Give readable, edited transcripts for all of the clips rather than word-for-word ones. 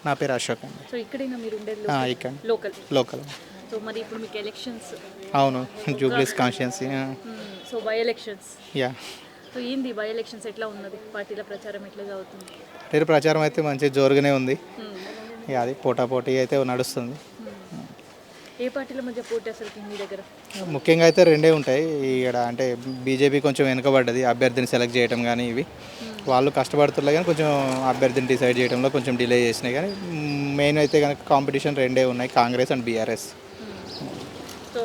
నా పేరు అశోక్ అండి. సో ఇక్కడేనా మీరు ఉండేది? ఇక్కడ లోకల్. లోకల్. సో మరి ఇప్పుడు మీకు ఎలక్షన్స్. అవును, జూబ్లీస్ constituency. So by elections. Yeah, so ఏంది బై ఎలక్షన్స్ ఎట్లా ఉన్నది? పార్టీల ప్రచారం ఎట్లా జరుగుతుంది? పేరు ప్రచారం అయితే మంచి జోరుగానే ఉంది. ఇక అది పోటాపోటీ అయితే నడుస్తుంది. ఏ పార్టీల మధ్య పోటీ అసలు మీ దగ్గర? ముఖ్యంగా అయితే రెండే ఉంటాయి ఇక్కడ. అంటే బీజేపీ కొంచెం వెనుకబడ్డది అభ్యర్థిని సెలెక్ట్ చేయడం కానీ ఇవి. వాళ్ళు కష్టపడుతున్నారు కానీ కొంచెం అభ్యర్థిని డిసైడ్ చేయడంలో కొంచెం డిలే చేసినాయి. కానీ మెయిన్ అయితే కనుక కాంపిటీషన్ రెండే ఉన్నాయి, కాంగ్రెస్ అండ్ బీఆర్ఎస్. సో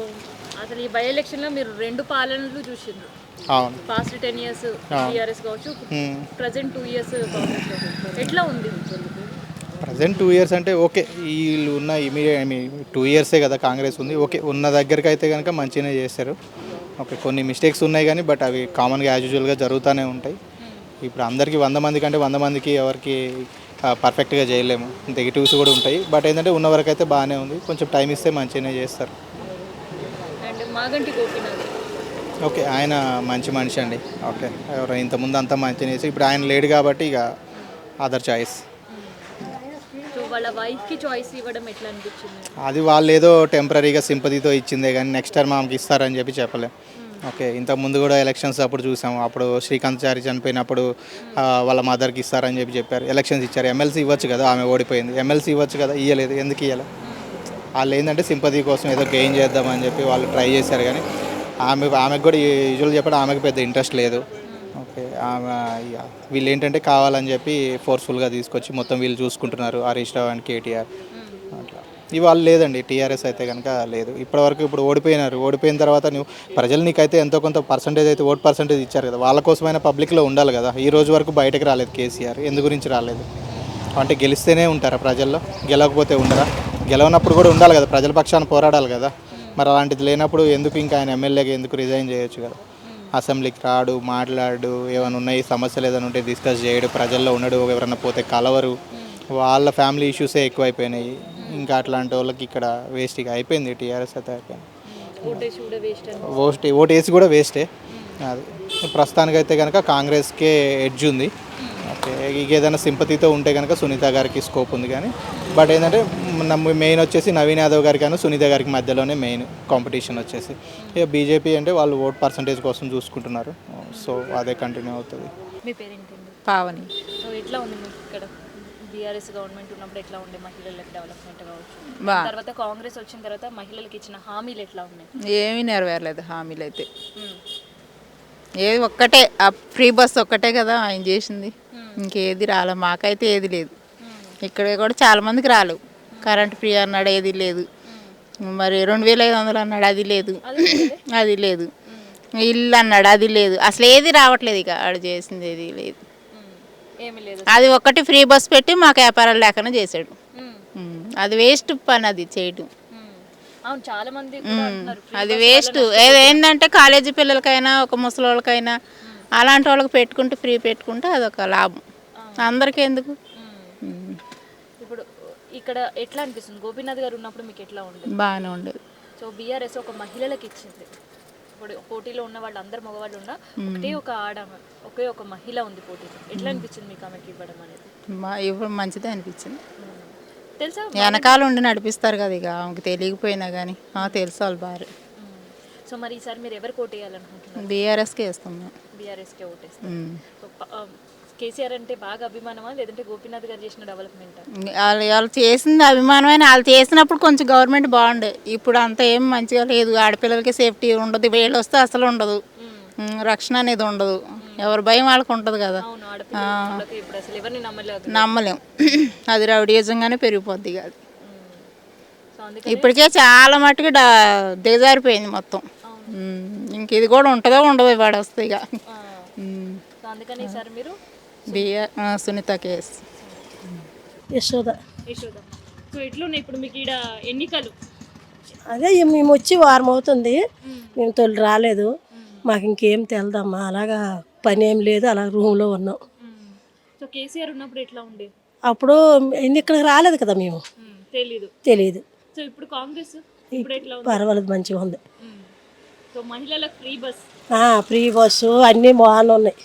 అసలు ఈ బై ఎలక్షన్లో మీరు రెండు పాలనలు చూసిండ్రు. అవును, పాస్ట్ 10 years బీఆర్ఎస్ కావచ్చు, ప్రజెంట్ 2 years కాంగ్రెస్ కావచ్చు. ఎట్లా ఉంది? ప్రజెంట్ 2 years అంటే ఓకే. వీళ్ళు ఉన్న ఇమీడియట్ 2 yearsే కదా కాంగ్రెస్ ఉంది. ఓకే, ఉన్న దగ్గరికి అయితే కనుక మంచిగానే చేస్తారు. ఓకే, కొన్ని మిస్టేక్స్ ఉన్నాయి కానీ బట్ అవి కామన్గా యాజ్ యూజువల్గా జరుగుతూనే ఉంటాయి. ఇప్పుడు అందరికీ 100 మంది కంటే 100 మందికి ఎవరికి పర్ఫెక్ట్గా చేయలేము, నెగిటివ్స్ కూడా ఉంటాయి. బట్ ఏంటంటే ఉన్న వరకు అయితే బాగానే ఉంది. కొంచెం టైం ఇస్తే మంచిగానే చేస్తారు. అండ్ మాగంటి గోపీనాథ్ ఓకే, ఆయన మంచి మనిషి అండి. ఓకే, ఎవరు ఇంతకుముందు అంతా మంచిగా చేసి ఇప్పుడు ఆయన లేడు కాబట్టి ఇక అదర్ చాయిస్. సో వాళ్ళ వైఫ్కి చాయిస్ ఇవ్వడం ఎట్లా అనిపించింది? అది వాళ్ళు ఏదో టెంపరీగా సింపతితో ఇచ్చిందే కానీ నెక్స్ట్ టైం ఆమెకి ఇస్తారని చెప్పి చెప్పలేం. ఓకే, ఇంతకుముందు కూడా ఎలక్షన్స్ అప్పుడు చూసాము. అప్పుడు శ్రీకాంత్ చారి చనిపోయినప్పుడు వాళ్ళ మదర్కి ఇస్తారని చెప్పారు. ఎలక్షన్స్ ఇచ్చారు. ఎమ్మెల్సీ ఇవ్వచ్చు కదా, ఆమె ఓడిపోయింది. ఎమ్మెల్సీ ఇవ్వచ్చు కదా, ఇవ్వలేదు. ఎందుకు ఇవ్వాలి? వాళ్ళు ఏంటంటే సింపతి కోసం ఏదో గెయిన్ చేద్దామని చెప్పి వాళ్ళు ట్రై చేశారు. కానీ ఆమెకు కూడా యూజువల్ చెప్పడం ఆమెకు పెద్ద ఇంట్రెస్ట్ లేదు. ఓకే, ఆమె వీళ్ళు ఏంటంటే కావాలని చెప్పి ఫోర్స్ఫుల్గా తీసుకొచ్చి మొత్తం వీళ్ళు చూసుకుంటున్నారు, హరీష్ రావు అండ్ కేటీఆర్ అట్లా. ఇవాళ లేదండి, టీఆర్ఎస్ అయితే కనుక లేదు ఇప్పటివరకు. ఇప్పుడు ఓడిపోయినారు. ఓడిపోయిన తర్వాత నువ్వు ప్రజలు నీకైతే ఎంతో కొంత పర్సంటేజ్ అయితే ఓట్ పర్సంటేజ్ ఇచ్చారు కదా, వాళ్ళ కోసమైనా పబ్లిక్లో ఉండాలి కదా. ఈ రోజు వరకు బయటకు రాలేదు కేసీఆర్. ఎందు గురించి రాలేదు అంటే గెలిస్తేనే ఉంటారా ప్రజల్లో, గెలవకపోతే ఉండరా? గెలవనప్పుడు కూడా ఉండాలి కదా, ప్రజల పక్షాన పోరాడాలి కదా. మరి అలాంటిది లేనప్పుడు ఎందుకు ఇంకా ఆయన ఎమ్మెల్యేగా ఎందుకు రిజైన్ చేయొచ్చు కదా. అసెంబ్లీకి రాడు, మాట్లాడు, ఏమైనా ఉన్నాయి సమస్యలు ఏదైనా ఉంటే డిస్కస్ చేయడు, ప్రజల్లో ఉండడు, ఎవరైనా పోతే కలవరు. వాళ్ళ ఫ్యామిలీ ఇష్యూసే ఎక్కువైపోయినాయి. ఇంకా అట్లాంటి వాళ్ళకి ఇక్కడ వేస్ట్ ఇక అయిపోయింది. టీఆర్ఎస్ అయితే అయిపోయింది. ఓటు వేసి కూడా వేస్టే. అది ప్రస్తుతానికైతే కనుక కాంగ్రెస్కే ఎడ్జ్ ఉంది. ఓకే, ఇక ఏదైనా సింపతితో ఉంటే కనుక సునీత గారికి స్కోప్ ఉంది. కానీ బట్ ఏంటంటే మెయిన్ వచ్చేసి నవీన్ యాదవ్ గారికి కానీ సునీత గారికి మధ్యలోనే మెయిన్ కాంపిటీషన్ వచ్చేసి. ఇక బీజేపీ అంటే వాళ్ళు ఓట్ పర్సంటేజ్ కోసం చూసుకుంటున్నారు. సో అదే కంటిన్యూ అవుతుంది. మీ పేరేంటండి? పావని. సో ఎట్లా ఉంది మీకు ఇక్కడ బీఆర్ఎస్ గవర్నమెంట్ ఉన్నప్పుడు ఎట్లా ఉండే మహిళలకు డెవలప్మెంట్ కావచ్చు, తర్వాత కాంగ్రెస్ వచ్చిన తర్వాత మహిళలకు ఇచ్చిన హామీలు ఎట్లా ఉన్నాయి? ఏమీ నెరవేరలేదు హామీలు అయితే. ఏది ఒక్కటే ఆ ఫ్రీ బస్ ఒక్కటే కదా ఆయన చేసింది, ఇంకేది రాలే. మాకైతే ఏది లేదు. ఇక్కడ కూడా చాలా మందికి రాలేవు. కరెంట్ ఫ్రీ అన్నాడు, ఏది లేదు. మరి 2500 అన్నాడు, అది లేదు. అది లేదు. ఇల్లు అన్నాడు, అది లేదు. అసలు ఏది రావట్లేదు. ఇక ఆడు చేసింది ఏది లేదు. అది ఒక్కటి ఫ్రీ బస్ పెట్టి మాకు వ్యాపారాలు లేకుండా చేశాడు. అది వేస్ట్ పని అది చేయడం. అది వేస్ట్. ఏంటంటే కాలేజీ పిల్లలకైనా ఒక ముసలి వాళ్ళకైనా అలాంటి వాళ్ళకి పెట్టుకుంటే ఫ్రీ పెట్టుకుంటే అదొక లాభం. అందరికీ ఎందుకు? ఇప్పుడు ఇక్కడ ఎట్లా అనిపిస్తుంది? గోపీనాథ్ గారు ఉన్నప్పుడు మీకు ఎట్లా ఉండేది? బాగానే ఉండేది. సో బీఆర్ఎస్ ఒక మహిళలకు ఇచ్చింది. ఇప్పుడు పోటీలో ఉన్న వాళ్ళు అందరు మగవాళ్ళు ఉన్నా ఒకటే ఒకే ఒక మహిళ ఉంది పోటీలో. ఎట్లా అనిపించింది మీకు ఆమెకి ఇవ్వడం అనేది? ఇవ్వడం మంచిదే అనిపించింది. తెలుసా, వెనకాల ఉండి నడిపిస్తారు కదా, ఇక ఆమెకి తెలియకపోయినా కానీ తెలుసు వాళ్ళు భార్య. సో మరి ఈసారి మీరు ఎవరు ఓటేయాలనుకుంటున్నారు? బీఆర్ఎస్కే వేస్తాం మేము. బీఆర్ఎస్కే ఓటేస్తాం. కేసీఆర్ అంటే బాగా అభిమానమా, లేదంటే గోపీనాథ్ గారు చేసిన డెవలప్మెంట్? వాళ్ళు చేసింది అభిమానమైన. వాళ్ళు చేసినప్పుడు కొంచెం గవర్నమెంట్ బాగుండే. ఇప్పుడు అంత ఏం మంచిగా లేదు. ఆడపిల్లలకి సేఫ్టీ ఉండదు, వేళ్ళు వస్తే అసలు ఉండదు, రక్షణ అనేది ఉండదు. ఎవరి భయం వాళ్ళకు ఉంటుంది కదా, నమ్మలేం. అది రౌడీజంగానే పెరిగిపోద్ది కాదు. ఇప్పటికే చాలా మట్టుకు దిగజారిపోయింది మొత్తం. ఇంక ఇది కూడా ఉంటుందో ఉండదో వాడు వస్తే ఇక. సునీత కేస్. యశోద. సో ఎట్లున్నాయి ఇప్పుడు మీకు ఈడ ఎన్నికలు? అదే మేము వచ్చి వారం అవుతుంది. మేము తొలి రాలేదు. మాకు ఇంకేం తెలదమ్మా. అలాగా పని ఏం లేదు, అలా రూమ్లో ఉన్నాం. సో కేసీఆర్ ఉన్నప్పుడు ఎట్లా ఉండేది? అప్పుడు ఇక్కడికి రాలేదు కదా మేము, తెలీదు. సో ఇప్పుడు కాంగ్రెస్ ఇప్పుడు ఎట్లా ఉంది? పర్వాలేదు, మంచిగా ఉంది. సో మహిళలకు ఫ్రీ బస్, ఫ్రీ బస్సు అన్నీ బాగానే ఉన్నాయి.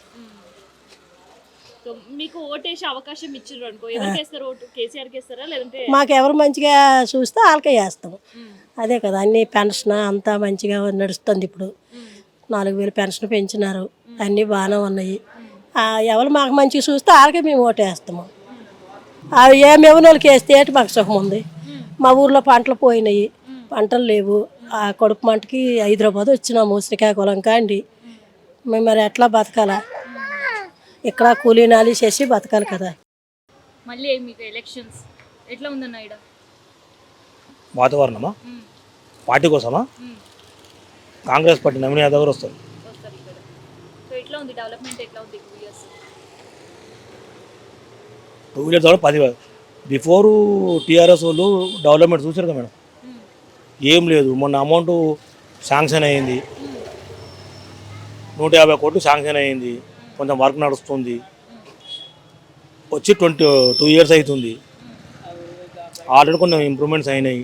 సో మీకు ఓటేసే అవకాశం ఇచ్చిండ్రు అనుకో, ఎవరికి వేస్తారు ఓటు? కేసీఆర్కి వేస్తారా లేదంటే? మాకు ఎవరు మంచిగా చూస్తే వాళ్ళకే వేస్తాము. అదే కదా, అన్ని పెన్షన్ అంతా మంచిగా నడుస్తుంది ఇప్పుడు. 4,000 పెన్షన్ పెంచినారు, అన్నీ బాగానే ఉన్నాయి. ఎవరు మాకు మంచిగా చూస్తే వాళ్ళకే మేము ఓటు వేస్తాము. అవి ఏమేమి వాళ్ళకి వేస్తే ఏంటి మాకు సుఖం ఉంది. మా ఊర్లో పంటలు పోయినాయి, పంటలు లేవు. ఆ కడుపు మంటకి హైదరాబాద్ వచ్చినాము, శ్రీకాకుళం కాండి. మేము మరి ఎట్లా బతకాలా? ఇక్కడ కూలీనాలి చేసి బతకాలి కదా. మళ్ళీ మీకు ఎలక్షన్స్ ఎట్లా ఉందన్న ఈడ? వాతావరణమా పార్టీ కోసమా? కాంగ్రెస్ పార్టీ నవీన్ యాదవ్ గారు వస్తారు. వస్తారు ఇక్కడ. సో ఎట్లా ఉంది డెవలప్మెంట్, ఎట్లా ఉంది 2 years? 2 years ద్వారా 10 బిఫోర్ టీఆర్ఎస్ వాళ్ళు డెవలప్మెంట్ చూసారు కదా మేడం, ఏం లేదు. మొన్న అమౌంట్ శాంక్షన్ అయ్యింది, 150 కోట్లు శాంక్షన్ అయ్యింది, కొంచెం వర్క్ నడుస్తుంది. వచ్చి 2 years అవుతుంది. ఆల్రెడీ కొన్ని ఇంప్రూవ్మెంట్స్ అయినాయి,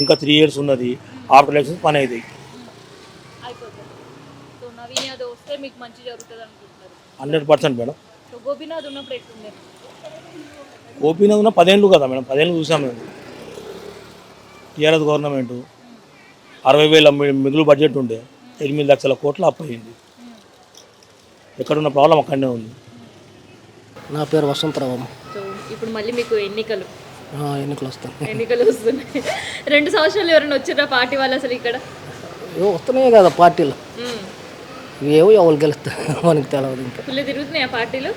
ఇంకా 3 years ఉన్నది. ఆఫ్టర్ ఎలక్షన్స్ పని అవుతాయి. అయిపోతుంది. సో నవీన్ యాదవ్ వస్తే మీకు మంచి జరుగుతుంది అనుకుంటున్నారు? 100% మేడం. సో గోపీనాథ్ ఉన్నప్పుడు ఎట్లుండే? ఓపీనది ఉన్న 10 ఏళ్ళు కదా మేడం, 10 ఏళ్ళు చూసాం మేము. టీఆర్ఎస్ గవర్నమెంట్ 60,000 మిగులు బడ్జెట్ ఉండే, 8 లక్షల కోట్లు అప్పు అయింది. ఎక్కడున్న ప్రాబ్లం అక్కడనే ఉంది. నా పేరు వసంతరావు. సో ఇప్పుడు మళ్ళీ మీకు ఎన్నికలు ఎన్నికలు వస్తాయి. వస్తున్నాయి. 2 సంవత్సరాలు ఎవరైనా వచ్చిర్రా పార్టీ వాళ్ళు అసలు ఇక్కడ? ఏవో వస్తున్నాయి కదా పార్టీలు, ఏవో ఎవరు గెలుస్తారు మనకి తెలియదు. ఇంకా ఫుల్ తిరుగుతున్నాయి ఆ పార్టీలు?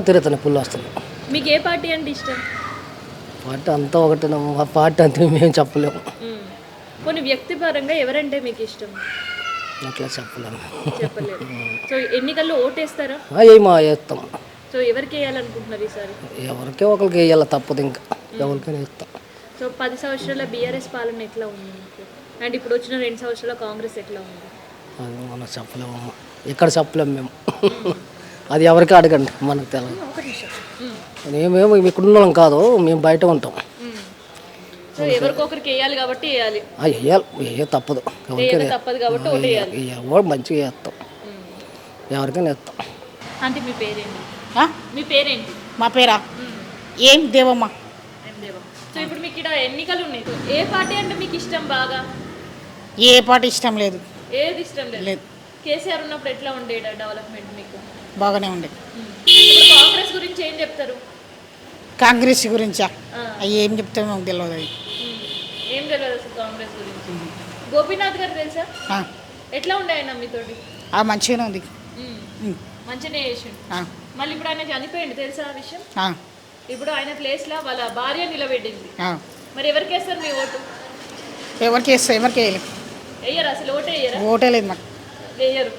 తిరుగుతున్నాయి, పుల్లు వస్తున్నాయి. మీకు ఏ పార్టీ అంటే ఇష్టం? పార్టీ అంతా ఒకటే, ఆ పార్టీ అంతా మేము చెప్పలేము. కొన్ని వ్యక్తిపరంగా ఎవరంటే మీకు ఇష్టం? అట్లా చెప్పలేము. చెప్పలేదు. సో ఎన్నికల్లో ఓటేస్తారా? ఏమో వేస్తాం. సో ఎవరికి వేయాలనుకుంటున్నారు ఈసారి? ఎవరికే ఒకరికి వేయాలి, తప్పదు. ఇంకా ఎవరికైనా వేస్తాం. సో 10 సంవత్సరాల బీఆర్ఎస్ పాలన ఎట్లా ఉంది మీకు? అండ్ ఇప్పుడు వచ్చిన 2 సంవత్సరాల కాంగ్రెస్ ఎట్లా ఉంది? అది మనం చెప్పలేము, ఇక్కడ చెప్పలేము మేము. అది ఎవరికి అడగండి, మనకు తెలియదు. మేమేమో ఇక్కడ ఉన్నాం కాదు, మేము బయట ఉంటాం. సో ఎవరికొకరికి వేయాలి కాబట్టి వేయాలి. వేయాలి, వేయ తప్పదు. ఎవరికైనా తప్పదు కాబట్టి ఓటు వేయాలి. ఎవరు మంచిగా వేస్తాం, ఎవరికైనా వేస్తాం. అంటే మీ పేరేంటి? మీ పేరేంటి? మా పేరా ఏం దేవమ్మ. ఏం దేవా. సో ఇప్పుడు మీకు ఇక్కడ ఎన్నికలు ఉన్నాయి. సో ఏ పార్టీ అంటే మీకు ఇష్టం బాగా? ఏ పార్టీ ఇష్టం లేదు. ఏది ఇష్టం లేదు? లేదు. కేసీఆర్ ఉన్నప్పుడు ఎట్లా ఉండే డెవలప్మెంట్ మీకు? బాగానే ఉండే. ఇప్పుడు కాంగ్రెస్ గురించి ఏం చెప్తారు? కాంగ్రెస్ గురించా? అవి ఏం చెప్తామో మాకు తెలియదు. అవి ఏం తెలియదు అసలు కాంగ్రెస్ గురించి. గోపీనాథ్ గారు తెలుసా? ఎట్లా ఉండే ఆయన మీతోటి? మంచిగానే ఉంది. మంచిగానే చేసిండు. మళ్ళీ ఇప్పుడు ఆయన చనిపోయింది, తెలుసా ఆ విషయం? ఇప్పుడు ఆయన ప్లేస్లో వాళ్ళ భార్య నిలబెట్టింది. మరి ఎవరికి వేస్తారు మీ ఓటు? ఎవరికి వేస్తా, ఎవరికి వేయలేదు. వేయరు అసలు? ఓటే వేయరా? ఓటే లేదు మాకు. వేయరు.